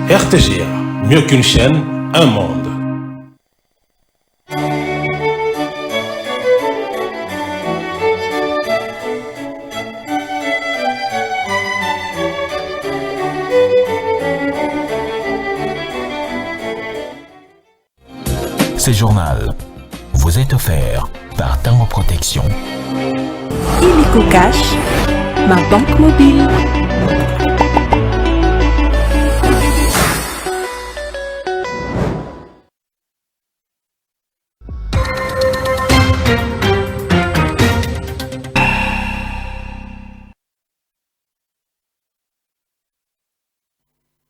RTGA, mieux qu'une chaîne, un monde. Ce journal vous est offert par Tango Protection. Illico Cash, ma banque mobile.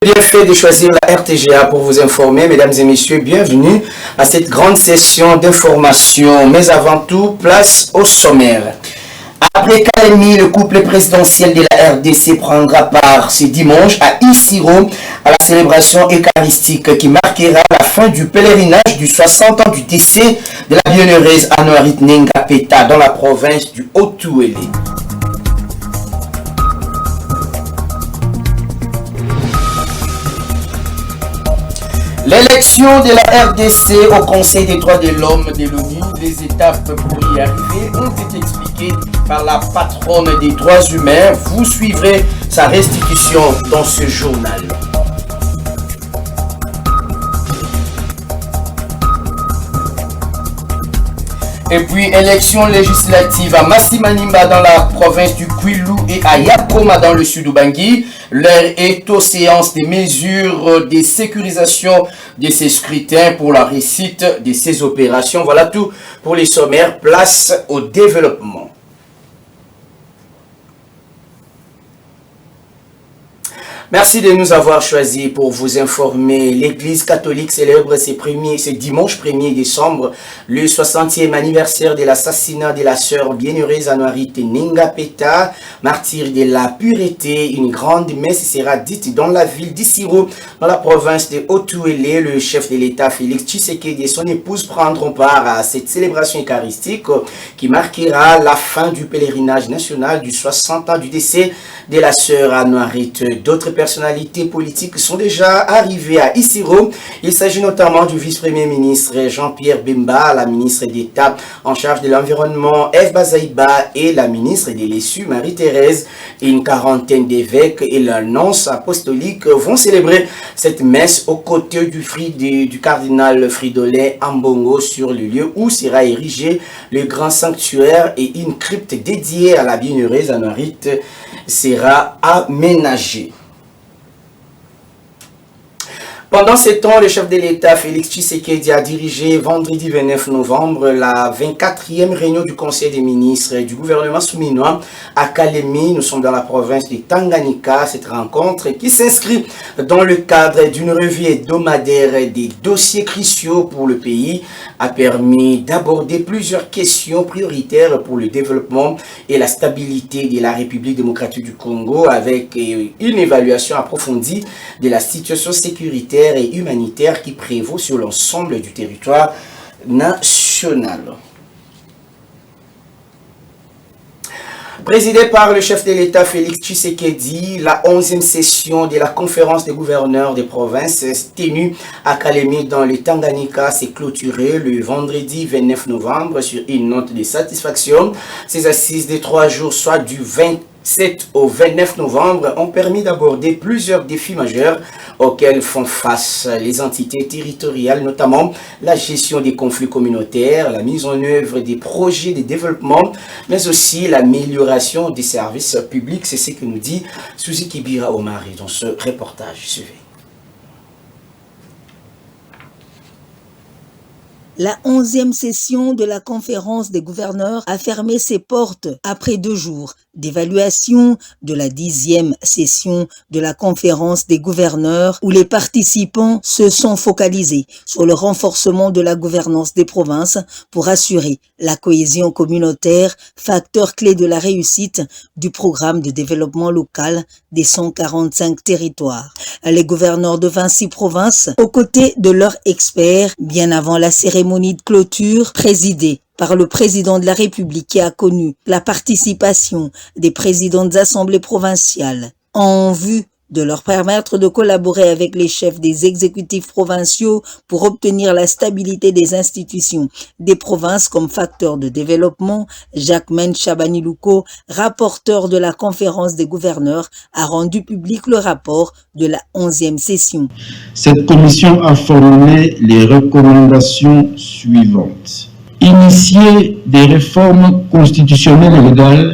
Bien fait de choisir la RTGA pour vous informer, mesdames et messieurs, bienvenue à cette grande session d'information. Mais avant tout, place au sommaire. Après Kalemi, le couple présidentiel de la RDC prendra part ce dimanche à Isiro à la célébration eucharistique qui marquera la fin du pèlerinage du 60 ans du décès de la bienheureuse Anoarit Nenga Peta dans la province du Haut-Touélé. L'élection de la RDC au Conseil des droits de l'homme de l'ONU, les étapes pour y arriver ont été expliquées par la patronne des droits humains. Vous suivrez sa restitution dans ce journal. Et puis, élection législative à Massimanimba dans la province du Kwilu et à Yakoma dans le sud du Bangui. L'heure est aux séances des mesures de sécurisation de ces scrutins pour la réussite de ces opérations. Voilà tout pour les sommaires. Place au développement. Merci de nous avoir choisis pour vous informer. L'Église catholique célèbre ce dimanche 1er décembre le 60e anniversaire de l'assassinat de la sœur bienheureuse Anoarit Nenga Peta, martyre de la pureté. Une grande messe sera dite dans la ville d'Isiro, dans la province de Haut-Touélé. Le chef de l'État Félix Tshisekedi et son épouse prendront part à cette célébration eucharistique qui marquera la fin du pèlerinage national du 60 ans du décès de la sœur Anoarit. D'autres personnalités politiques sont déjà arrivées à Isiro. Il s'agit notamment du vice-premier ministre Jean-Pierre Bemba, la ministre d'État en charge de l'environnement Eve Bazaïba et la ministre des Lessus Marie-Thérèse. Une quarantaine d'évêques et la nonce apostolique vont célébrer cette messe aux côtés du cardinal Fridolin Ambongo sur le lieu où sera érigé le grand sanctuaire et une crypte dédiée à la bienheureuse Anoarit sera aménagée. Pendant ce temps, le chef de l'État, Félix Tshisekedi, a dirigé vendredi 29 novembre la 24e réunion du Conseil des ministres du gouvernement souminois à Kalemi. Nous sommes dans la province de Tanganyika. Cette rencontre qui s'inscrit dans le cadre d'une revue hebdomadaire des dossiers cruciaux pour le pays a permis d'aborder plusieurs questions prioritaires pour le développement et la stabilité de la République démocratique du Congo avec une évaluation approfondie de la situation sécuritaire et humanitaire qui prévaut sur l'ensemble du territoire national. Présidée par le chef de l'État Félix Tshisekedi, la 11e session de la conférence des gouverneurs des provinces tenue à Kalemi dans le Tanganyika s'est clôturée le vendredi 29 novembre sur une note de satisfaction. Ces assises de 3 jours, soit du 27 au 29 novembre, ont permis d'aborder plusieurs défis majeurs auxquels font face les entités territoriales, notamment la gestion des conflits communautaires, la mise en œuvre des projets de développement, mais aussi l'amélioration des services publics. C'est ce que nous dit Suzy Kibira Omari dans ce reportage. Suivez. La 11e session de la conférence des gouverneurs a fermé ses portes après 2 jours d'évaluation de la 10e session de la conférence des gouverneurs où les participants se sont focalisés sur le renforcement de la gouvernance des provinces pour assurer la cohésion communautaire, facteur clé de la réussite du programme de développement local des 145 territoires. Les gouverneurs de 26 provinces, aux côtés de leurs experts, bien avant la cérémonie de clôture présidée par le président de la République qui a connu la participation des présidents des assemblées provinciales en vue de leur permettre de collaborer avec les chefs des exécutifs provinciaux pour obtenir la stabilité des institutions des provinces comme facteur de développement. Jacquemaine Chabani-Louko, rapporteur de la conférence des gouverneurs, a rendu public le rapport de la 11e session. Cette commission a formulé les recommandations suivantes. Initier des réformes constitutionnelles et légales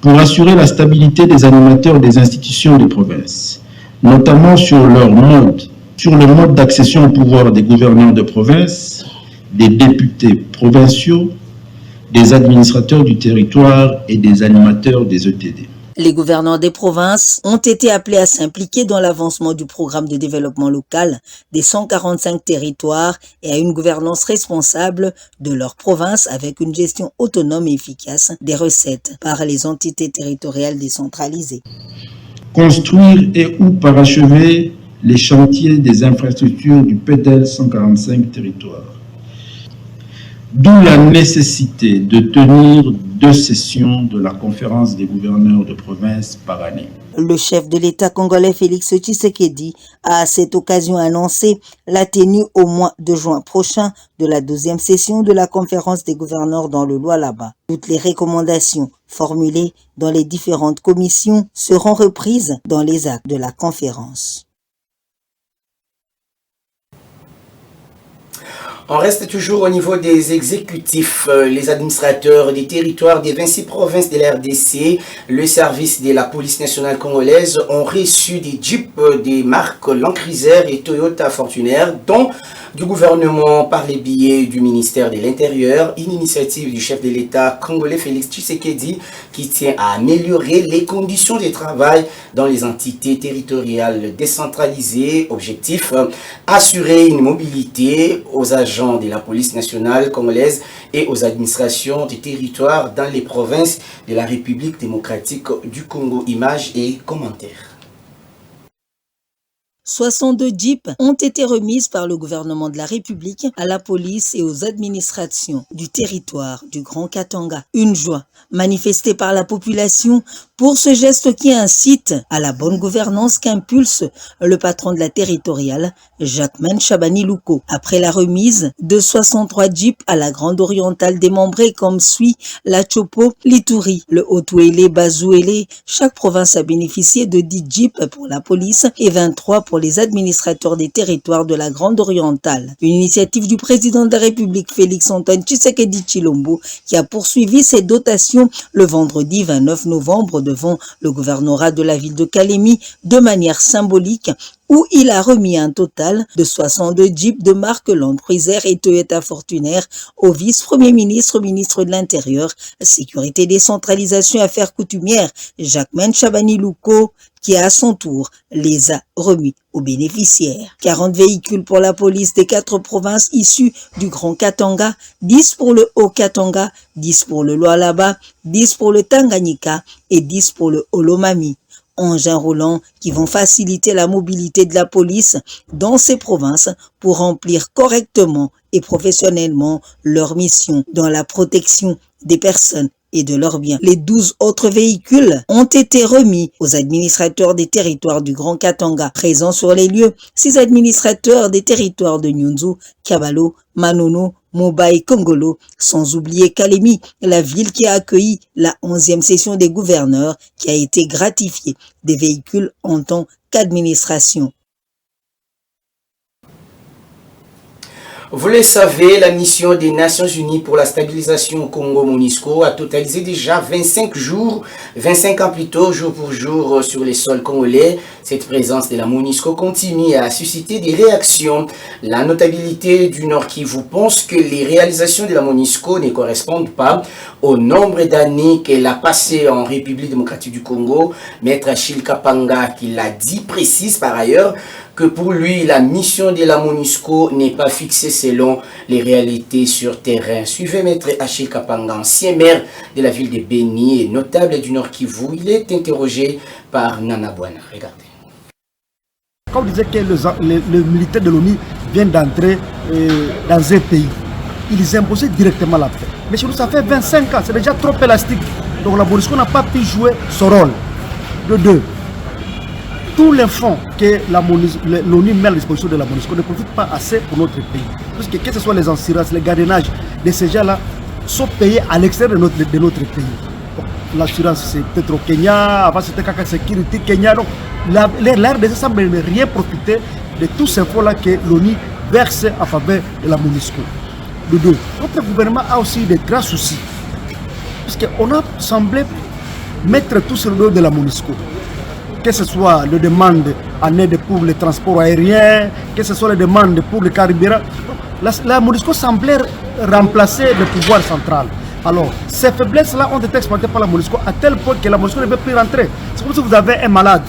pour assurer la stabilité des animateurs des institutions des provinces, notamment sur le mode d'accession au pouvoir des gouverneurs de province, des députés provinciaux, des administrateurs du territoire et des animateurs des ETD. Les gouverneurs des provinces ont été appelés à s'impliquer dans l'avancement du programme de développement local des 145 territoires et à une gouvernance responsable de leur province avec une gestion autonome et efficace des recettes par les entités territoriales décentralisées. Construire et ou parachever les chantiers des infrastructures du PEDEL 145 territoires. D'où la nécessité de tenir 2 sessions de la conférence des gouverneurs de province par année. Le chef de l'État congolais Félix Tshisekedi a à cette occasion annoncé la tenue au mois de juin prochain de la 12e session de la conférence des gouverneurs dans le Lualaba. Toutes les recommandations formulées dans les différentes commissions seront reprises dans les actes de la conférence. On reste toujours au niveau des exécutifs, les administrateurs des territoires des 26 provinces de la RDC, le service de la police nationale congolaise ont reçu des jeeps des marques Land Cruiser et Toyota Fortuner, dont du gouvernement par les billets du ministère de l'Intérieur, une initiative du chef de l'État congolais Félix Tshisekedi qui tient à améliorer les conditions de travail dans les entités territoriales décentralisées. Objectif, assurer une mobilité aux agents de la police nationale congolaise et aux administrations des territoires dans les provinces de la République démocratique du Congo. Images et commentaires. 62 jeeps ont été remises par le gouvernement de la République à la police et aux administrations du territoire du Grand Katanga. Une joie manifestée par la population pour ce geste qui incite à la bonne gouvernance qu'impulse le patron de la territoriale, Jacquemaine Chabani-Louko. Après la remise de 63 jeeps à la Grande Orientale démembrée comme suit la Chopo, l'Ituri, le Haut-Ouélé, Bazouélé, chaque province a bénéficié de 10 jeeps pour la police et 23 pour les administrateurs des territoires de la Grande Orientale. Une initiative du président de la République Félix Antoine Tshisekedi Tshilombo qui a poursuivi ses dotations le vendredi 29 novembre devant le gouvernorat de la ville de Kalemi de manière symbolique où il a remis un total de 62 jeeps de marque Land Cruiser et Toyota Fortuner au vice-premier ministre, ministre de l'Intérieur, Sécurité, Décentralisation et Affaires coutumières, Jacquemaine Chabani-Louko, qui à son tour les a remis aux bénéficiaires. 40 véhicules pour la police des 4 provinces issues du Grand Katanga, 10 pour le Haut Katanga, 10 pour le Lualaba, 10 pour le Tanganyika et 10 pour le Olomami. Engins roulants qui vont faciliter la mobilité de la police dans ces provinces pour remplir correctement et professionnellement leur mission dans la protection des personnes et de leurs biens. Les 12 autres véhicules ont été remis aux administrateurs des territoires du Grand Katanga. Présents sur les lieux, 6 administrateurs des territoires de Nyunzu, Kabalo, Manono, Moba et Kongolo, sans oublier Kalemi, la ville qui a accueilli la 11e session des gouverneurs qui a été gratifiée des véhicules en tant qu'administration. Vous le savez, la mission des Nations Unies pour la stabilisation au Congo, MONUSCO, a totalisé déjà 25 jours, 25 ans plus tôt, jour pour jour, sur les sols congolais. Cette présence de la MONUSCO continue à susciter des réactions. La notabilité du Nord Kivu pense que les réalisations de la MONUSCO ne correspondent pas au nombre d'années qu'elle a passé en République démocratique du Congo. Maître Achille Kapanga, qui l'a dit, précise par ailleurs que pour lui, la mission de la MONUSCO n'est pas fixée selon les réalités sur terrain. Suivez Maître Achille Kapanga, ancien maire de la ville de Beni et notable du Nord Kivu. Il est interrogé par Nana Bwana. Regardez. Quand vous disiez que les militaires de l'ONU viennent d'entrer dans un pays, ils imposaient directement la paix. Mais chez nous, ça fait 25 ans, c'est déjà trop élastique. Donc la MONUSCO n'a pas pu jouer son rôle. De deux, tous les fonds que l'ONU met à la disposition de la MONUSCO ne profitent pas assez pour notre pays. Parce que ce soit les assurances, les gardiennages de ces gens-là sont payés à l'extérieur de notre pays. L'assurance, c'est peut-être au Kenya, avant c'était Kaka Security Kenya. Donc, l'RDC semble ne rien profiter de tous ces fonds-là que l'ONU verse en faveur de la MONUSCO. De deux, notre gouvernement a aussi des grands soucis. Parce qu'on a semblé mettre tout sur le dos de la MONUSCO. Que ce soit les demandes en aide pour les transports aériens, que ce soit les demandes pour le carburant. La MONUSCO semblait remplacer le pouvoir central. Alors, ces faiblesses-là ont été exploitées par la MONUSCO à tel point que la MONUSCO ne peut plus rentrer. C'est comme si vous avez un malade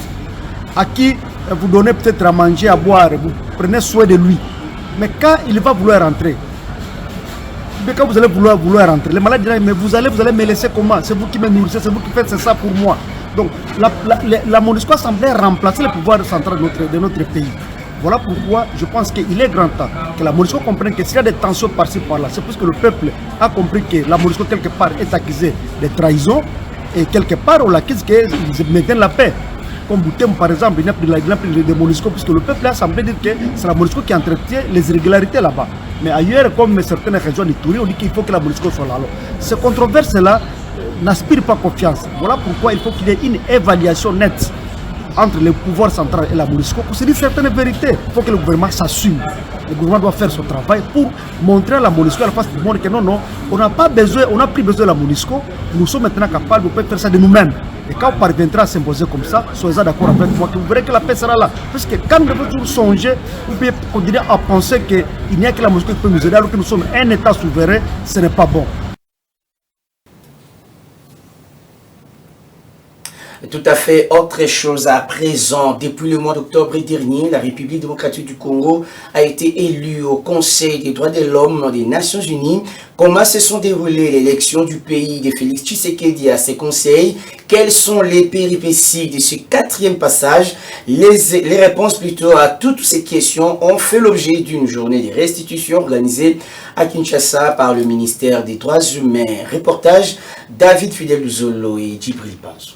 à qui vous donnez peut-être à manger, à boire, vous prenez soin de lui. Mais quand il va vouloir rentrer, quand vous allez vouloir rentrer, le malade dira, mais vous allez me laisser comment? C'est vous qui me nourrissez, c'est vous qui faites ça pour moi. Donc, la MONUSCO semblait remplacer le pouvoir central de notre pays. Voilà pourquoi je pense qu'il est grand temps que la MONUSCO comprenne que s'il y a des tensions par-ci par-là, c'est parce que le peuple a compris que la MONUSCO quelque part est accusée de trahison et quelque part on l'accuse qu'ils maintiennent la paix. Comme Boutem par exemple, il n'y a plus de MONUSCO puisque le peuple a semblé dire que c'est la MONUSCO qui entretient les irrégularités là-bas. Mais ailleurs, comme certaines régions du Touri, on dit qu'il faut que la MONUSCO soit là. Alors, ces controverses-là n'aspirent pas confiance. Voilà pourquoi il faut qu'il y ait une évaluation nette entre le pouvoir central et la MONUSCO pour se dire certaines vérités. Il faut que le gouvernement s'assume. Le gouvernement doit faire son travail pour montrer à la MONUSCO, à la face du monde, que non, on n'a pas besoin, on n'a plus besoin de la MONUSCO. Nous sommes maintenant capables de faire ça de nous-mêmes. Et quand on parviendra à s'imposer comme ça, soyez d'accord avec moi, que vous verrez que la paix sera là. Parce que quand nous devons toujours songer, vous pouvez continuer à penser qu'il n'y a que la MONUSCO qui peut nous aider alors que nous sommes un État souverain, ce n'est pas bon. Tout à fait autre chose à présent. Depuis le mois d'octobre dernier, la République démocratique du Congo a été élue au Conseil des droits de l'homme des Nations Unies. Comment se sont déroulées les élections du pays de Félix Tshisekedi à ces conseils? Quelles sont les péripéties de ce quatrième passage? Les réponses plutôt à toutes ces questions ont fait l'objet d'une journée de restitution organisée à Kinshasa par le ministère des Droits humains. Reportage David Fidel Zolo et Djibril Panzo.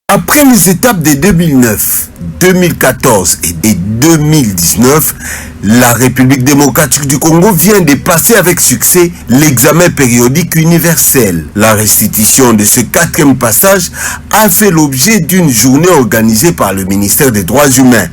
Après les étapes de 2009, 2014 et 2019, la République démocratique du Congo vient de passer avec succès l'examen périodique universel. La restitution de ce quatrième passage a fait l'objet d'une journée organisée par le ministère des Droits humains,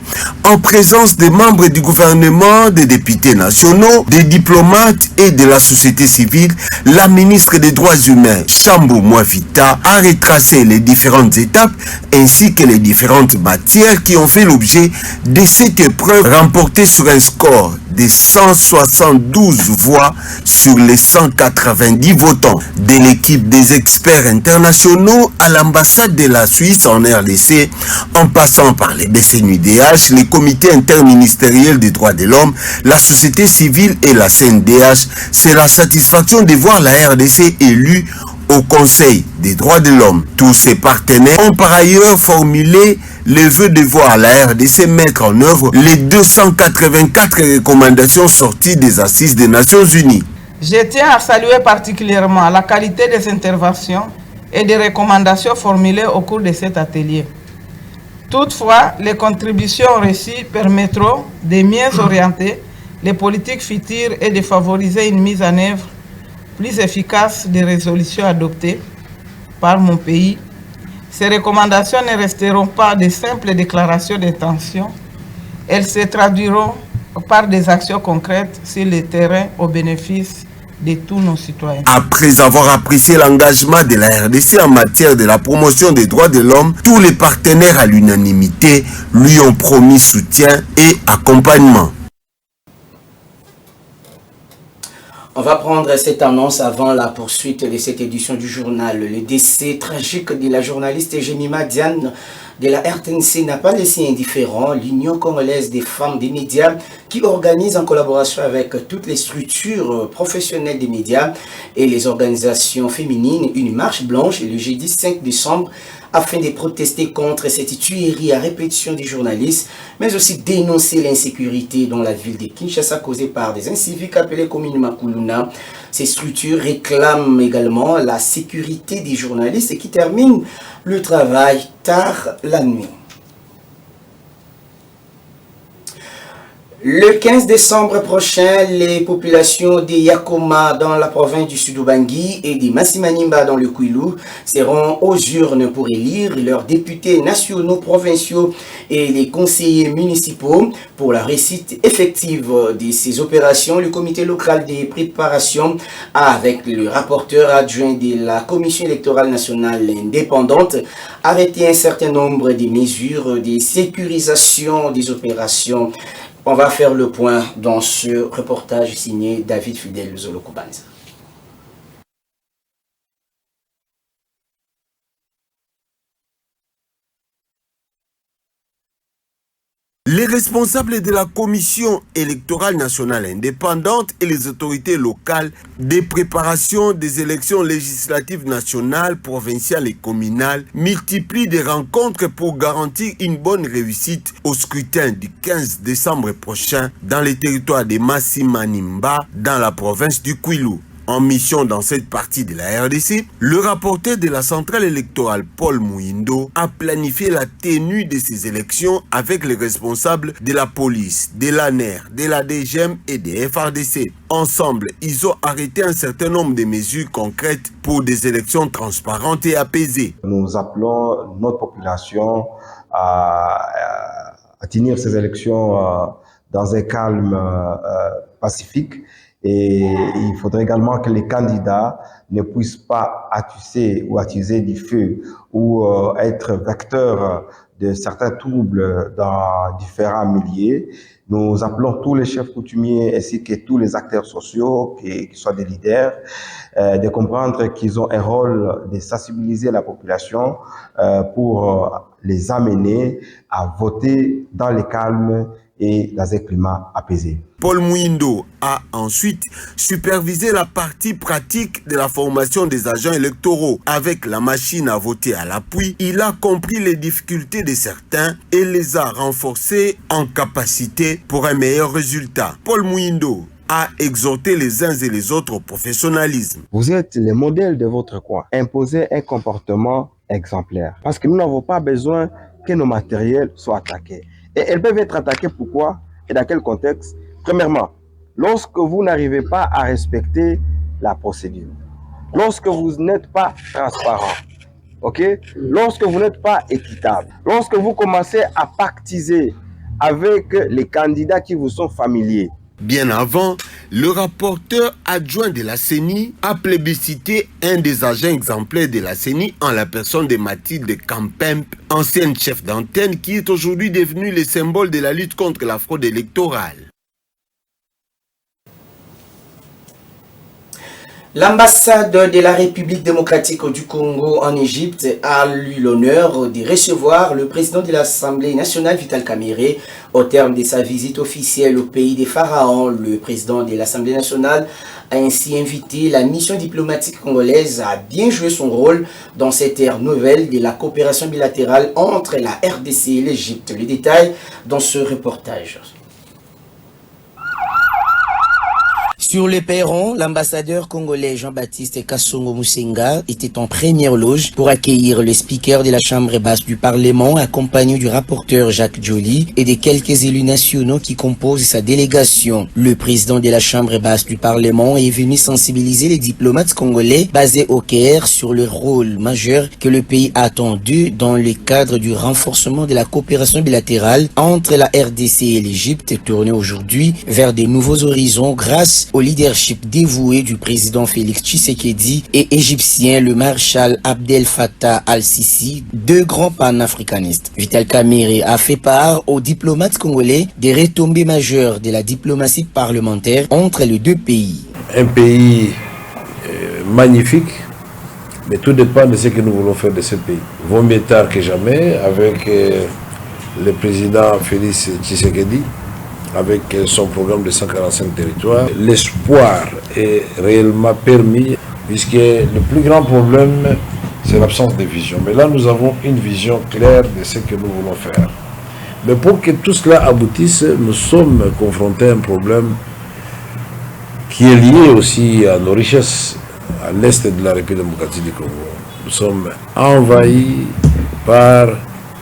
en présence des membres du gouvernement, des députés nationaux, des diplomates et de la société civile. La ministre des Droits humains, Chambo Mwavita, a retracé les différentes étapes ainsi que les différentes matières qui ont fait l'objet de cette épreuve remportée sur un score de 172 voix sur les 190 votants. De l'équipe des experts internationaux à l'ambassade de la Suisse en RDC, en passant par les BCNUDH, les comités interministériels des droits de l'homme, la société civile et la CNDH, c'est la satisfaction de voir la RDC élue au Conseil des droits de l'homme. Tous ses partenaires ont par ailleurs formulé le vœu de voir la RDC mettre en œuvre les 284 recommandations sorties des assises des Nations Unies. Je tiens à saluer particulièrement la qualité des interventions et des recommandations formulées au cours de cet atelier. Toutefois, les contributions reçues permettront de mieux orienter les politiques futures et de favoriser une mise en œuvre plus efficace des résolutions adoptées par mon pays. Ces recommandations ne resteront pas de simples déclarations d'intention. Elles se traduiront par des actions concrètes sur le terrain au bénéfice de tous nos citoyens. Après avoir apprécié l'engagement de la RDC en matière de la promotion des droits de l'homme, tous les partenaires à l'unanimité lui ont promis soutien et accompagnement. On va prendre cette annonce avant la poursuite de cette édition du journal. Le décès tragique de la journaliste Jemima Diane de la RTNC n'a pas laissé indifférent l'Union congolaise des femmes des médias qui organise en collaboration avec toutes les structures professionnelles des médias et les organisations féminines une marche blanche le jeudi 5 décembre afin de protester contre cette tuerie à répétition des journalistes, mais aussi dénoncer l'insécurité dans la ville de Kinshasa causée par des inciviques appelés communément Kuluna. Ces structures réclament également la sécurité des journalistes qui terminent le travail tard la nuit. Le 15 décembre prochain, les populations des Yakoma dans la province du Sud-Ubangi et des Massimanimba dans le Kwilu seront aux urnes pour élire leurs députés nationaux, provinciaux et les conseillers municipaux. Pour la réussite effective de ces opérations, le comité local des préparations, avec le rapporteur adjoint de la Commission électorale nationale indépendante, a arrêté un certain nombre de mesures de sécurisation des opérations. On va faire le point dans ce reportage signé David Fidel Zolokubanza. Les responsables de la Commission électorale nationale indépendante et les autorités locales des préparations des élections législatives nationales, provinciales et communales multiplient des rencontres pour garantir une bonne réussite au scrutin du 15 décembre prochain dans les territoires de Massimanimba dans la province du Kwilu. En mission dans cette partie de la RDC, le rapporteur de la centrale électorale Paul Muindo a planifié la tenue de ces élections avec les responsables de la police, de l'ANER, de la DGM et des FRDC. Ensemble, ils ont arrêté un certain nombre de mesures concrètes pour des élections transparentes et apaisées. Nous appelons notre population à tenir ces élections dans un calme pacifique. Et il faudrait également que les candidats ne puissent pas attiser du feu ou être vecteurs de certains troubles dans différents milieux. Nous appelons tous les chefs coutumiers ainsi que tous les acteurs sociaux, qui soient des leaders, de comprendre qu'ils ont un rôle de sensibiliser la population pour les amener à voter dans le calme et dans un climat apaisé. Paul Muindo a ensuite supervisé la partie pratique de la formation des agents électoraux. Avec la machine à voter à l'appui, il a compris les difficultés de certains et les a renforcés en capacité pour un meilleur résultat. Paul Muindo a exhorté les uns et les autres au professionnalisme. Vous êtes les modèles de votre coin. Imposez un comportement exemplaire. Parce que nous n'avons pas besoin que nos matériels soient attaqués. Et elles peuvent être attaquées pourquoi et dans quel contexte? Premièrement, lorsque vous n'arrivez pas à respecter la procédure, lorsque vous n'êtes pas transparent, lorsque vous n'êtes pas équitable, lorsque vous commencez à pactiser avec les candidats qui vous sont familiers. Bien avant, le rapporteur adjoint de la CENI a plébiscité un des agents exemplaires de la CENI en la personne de Mathilde Kampemp, ancienne chef d'antenne qui est aujourd'hui devenue le symbole de la lutte contre la fraude électorale. L'ambassade de la République démocratique du Congo en Égypte a eu l'honneur de recevoir le président de l'Assemblée nationale, Vital Kamerhe, au terme de sa visite officielle au pays des pharaons. Le président de l'Assemblée nationale a ainsi invité la mission diplomatique congolaise à bien jouer son rôle dans cette ère nouvelle de la coopération bilatérale entre la RDC et l'Égypte. Les détails dans ce reportage. Sur le perron, l'ambassadeur congolais Jean-Baptiste Kassongo Musenga était en première loge pour accueillir le speaker de la Chambre basse du Parlement, accompagné du rapporteur Jacques Joly et des quelques élus nationaux qui composent sa délégation. Le président de la Chambre basse du Parlement est venu sensibiliser les diplomates congolais basés au Caire sur le rôle majeur que le pays a attendu dans le cadre du renforcement de la coopération bilatérale entre la RDC et l'Égypte, tournée aujourd'hui vers de nouveaux horizons grâce au leadership dévoué du président Félix Tshisekedi et égyptien le maréchal Abdel Fattah al-Sisi, deux grands panafricanistes. Vital Kamerhe a fait part aux diplomates congolais des retombées majeures de la diplomatie parlementaire entre les deux pays. Un pays magnifique, mais tout dépend de ce que nous voulons faire de ce pays. Vaut mieux tard que jamais avec le président Félix Tshisekedi, avec son programme de 145 territoires. L'espoir est réellement permis puisque le plus grand problème c'est l'absence de vision. Mais là, nous avons une vision claire de ce que nous voulons faire. Mais pour que tout cela aboutisse, nous sommes confrontés à un problème qui est lié aussi à nos richesses à l'est de la République démocratique du Congo. Nous sommes envahis par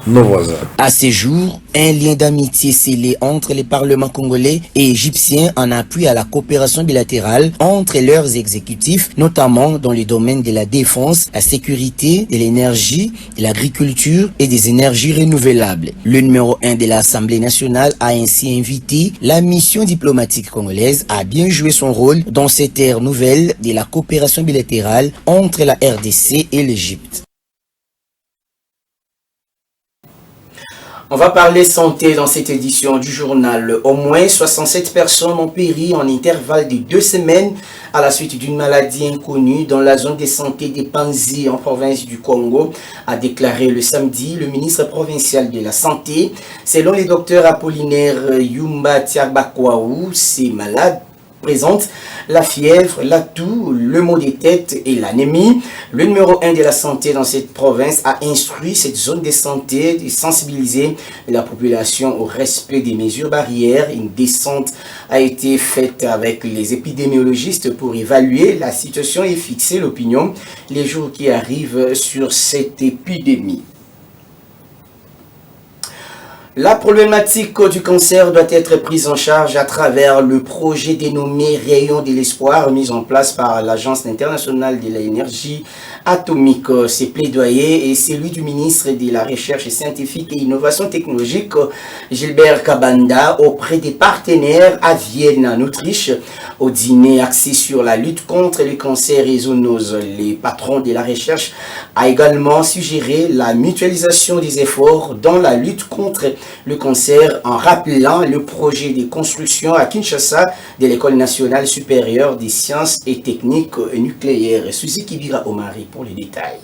nos voisins. À ces jours, un lien d'amitié scellé entre les parlements congolais et égyptiens en appui à la coopération bilatérale entre leurs exécutifs, notamment dans les domaines de la défense, la sécurité, de l'énergie, de l'agriculture et des énergies renouvelables. Le numéro 1 de l'Assemblée nationale a ainsi invité la mission diplomatique congolaise à bien jouer son rôle dans cette ère nouvelle de la coopération bilatérale entre la RDC et l'Égypte. On va parler santé dans cette édition du journal. Au moins 67 personnes ont péri en intervalle de 2 semaines à la suite d'une maladie inconnue dans la zone de santé de Panzi en province du Congo, a déclaré le samedi le ministre provincial de la Santé. Selon le docteur Apollinaire Yumba Tiabakwaou, ces malades présente la fièvre, la toux, le maux de tête et l'anémie. Le numéro 1 de la santé dans cette province a instruit cette zone de santé de sensibiliser la population au respect des mesures barrières. Une descente a été faite avec les épidémiologistes pour évaluer la situation et fixer l'opinion les jours qui arrivent sur cette épidémie. La problématique du cancer doit être prise en charge à travers le projet dénommé Rayon de l'espoir mis en place par l'Agence internationale de l'énergie atomique. Ses plaidoyers et celui du ministre de la Recherche scientifique et innovation technologique Gilbert Kabanda auprès des partenaires à Vienne en Autriche au dîner axé sur la lutte contre les cancers et zoonoses. Les patrons de la recherche a également suggéré la mutualisation des efforts dans la lutte contre le cancer en rappelant le projet de construction à Kinshasa de l'École nationale supérieure des sciences et techniques nucléaires. Suzy Kibira Omari pour les détails.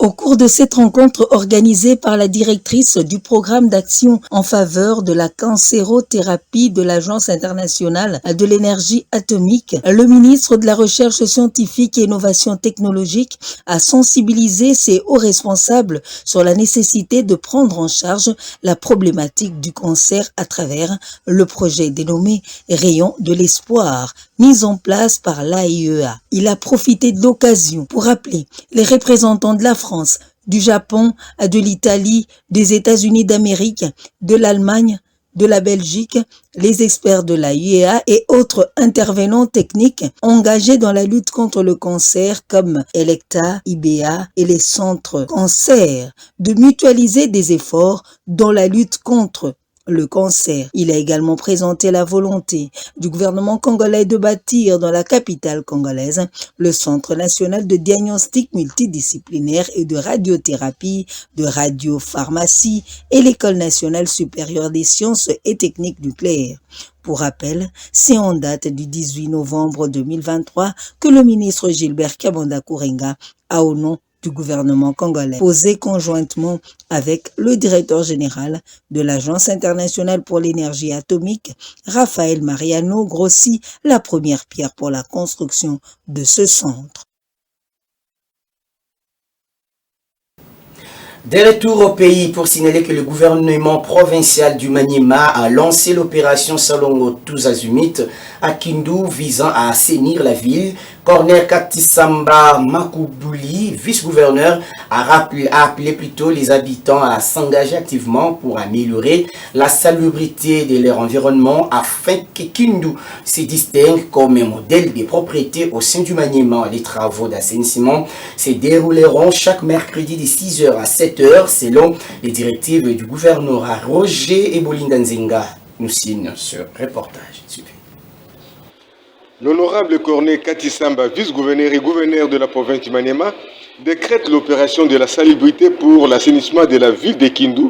Au cours de cette rencontre organisée par la directrice du programme d'action en faveur de la cancérothérapie de l'Agence internationale de l'énergie atomique, le ministre de la Recherche scientifique et innovation technologique a sensibilisé ses hauts responsables sur la nécessité de prendre en charge la problématique du cancer à travers le projet dénommé Rayon de l'espoir, mis en place par l'AIEA. Il a profité de l'occasion pour appeler les représentants de la France, du Japon, de l'Italie, des États-Unis d'Amérique, de l'Allemagne, de la Belgique, les experts de l'AIEA et autres intervenants techniques engagés dans la lutte contre le cancer comme Electa, IBA et les centres cancer, de mutualiser des efforts dans la lutte contre le cancer. Il a également présenté la volonté du gouvernement congolais de bâtir dans la capitale congolaise le Centre national de diagnostic multidisciplinaire et de radiothérapie, de radiopharmacie et l'École nationale supérieure des sciences et techniques nucléaires. Pour rappel, c'est en date du 18 novembre 2023 que le ministre Gilbert Kabanda Kourenga a au nom du gouvernement congolais, posé conjointement avec le directeur général de l'Agence internationale pour l'énergie atomique, Raphaël Mariano Grossi, la première pierre pour la construction de ce centre. De retour au pays pour signaler que le gouvernement provincial du Maniema a lancé l'opération Salongo tous azimuts à Kindu visant à assainir la ville. Corner Katisamba Makubouli, vice-gouverneur, a appelé plutôt les habitants à s'engager activement pour améliorer la salubrité de leur environnement afin que Kindu se distingue comme un modèle de propriété au sein du Maniema. Les travaux d'assainissement se dérouleront chaque mercredi de 6h à 7h selon les directives du gouverneur. Roger Ebolinda Nzenga nous signe ce reportage. Super. L'honorable Corneille Katisamba, vice-gouverneur et gouverneur de la province du Maniema, décrète l'opération de la salubrité pour l'assainissement de la ville de Kindu.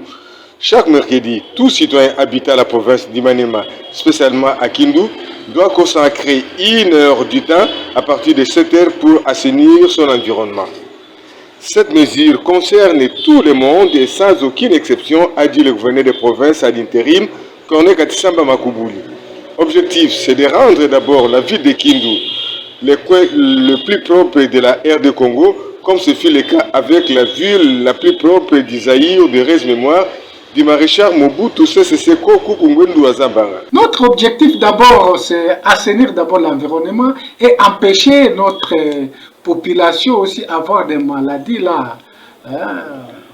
Chaque mercredi, tout citoyen habitant la province du Maniema, spécialement à Kindu, doit consacrer 1 heure du temps à partir de 7 heures pour assainir son environnement. Cette mesure concerne tout le monde et sans aucune exception, a dit le gouverneur de province à l'intérim, Corneille Katisamba Makubouli. L'objectif, c'est de rendre d'abord la ville de Kindu les coins le plus propre de la RD Congo, comme ce fut le cas avec la ville la plus propre d'Isaïe ou de Rez Mémoire, du maréchal Mobutu Sese Seko Kukungwendu Azabanga. Notre objectif d'abord, c'est assainir d'abord l'environnement et empêcher notre population aussi avoir des maladies là.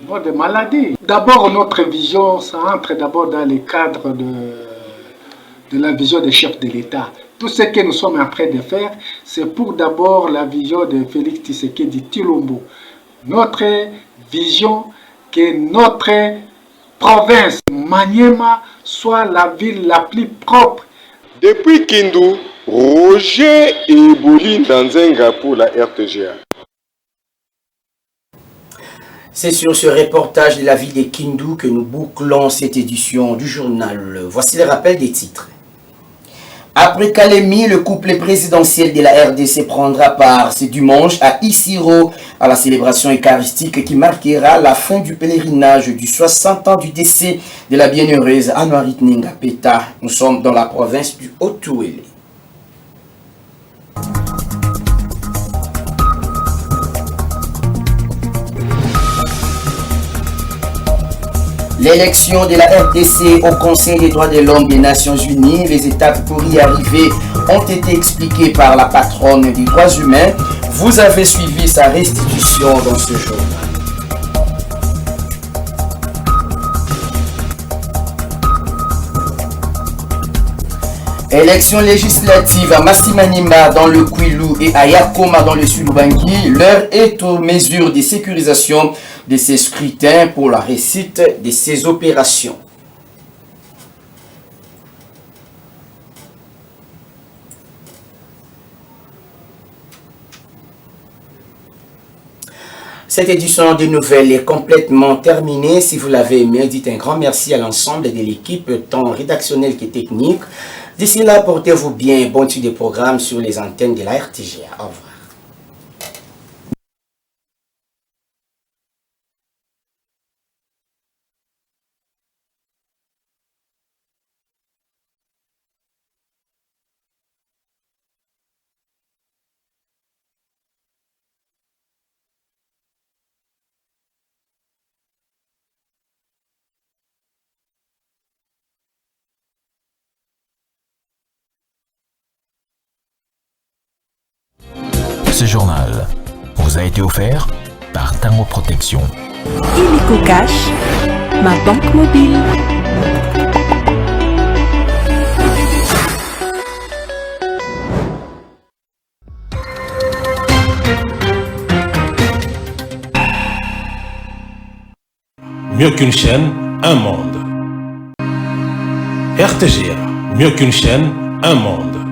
Avoir des maladies. D'abord, notre vision, ça entre d'abord dans le cadre de la vision des chefs de l'État. Tout ce que nous sommes en train de faire, c'est pour d'abord la vision de Félix Tshisekedi Tshilombo. Notre vision que notre province Maniema soit la ville la plus propre. Depuis Kindu, Roger Ebouli Ndanzenga pour la RTGA. C'est sur ce reportage de la ville de Kindu que nous bouclons cette édition du journal. Voici le rappel des titres. Après Kalemi, le couple présidentiel de la RDC prendra part ce dimanche à Isiro à la célébration eucharistique qui marquera la fin du pèlerinage du 60 ans du décès de la bienheureuse Anouarit Ninga Peta. Nous sommes dans la province du Haut-Touélé. L'élection de la RDC au Conseil des droits de l'homme des Nations Unies, les étapes pour y arriver ont été expliquées par la patronne des droits humains. Vous avez suivi sa restitution dans ce journal. Élection législative à Massimanima dans le Kwilu et à Yakoma dans le Sud-Bangui, l'heure est aux mesures de sécurisation de ces scrutins pour la réussite de ces opérations. Cette édition de nouvelles est complètement terminée. Si vous l'avez aimé, dites un grand merci à l'ensemble de l'équipe, tant rédactionnelle que technique. D'ici là, portez-vous bien. Bon suite des programmes sur les antennes de la RTGA. Au revoir. Ce journal vous a été offert par Tango Protection. Illico Cash, ma banque mobile. Mieux qu'une chaîne, un monde. RTGA, mieux qu'une chaîne, un monde.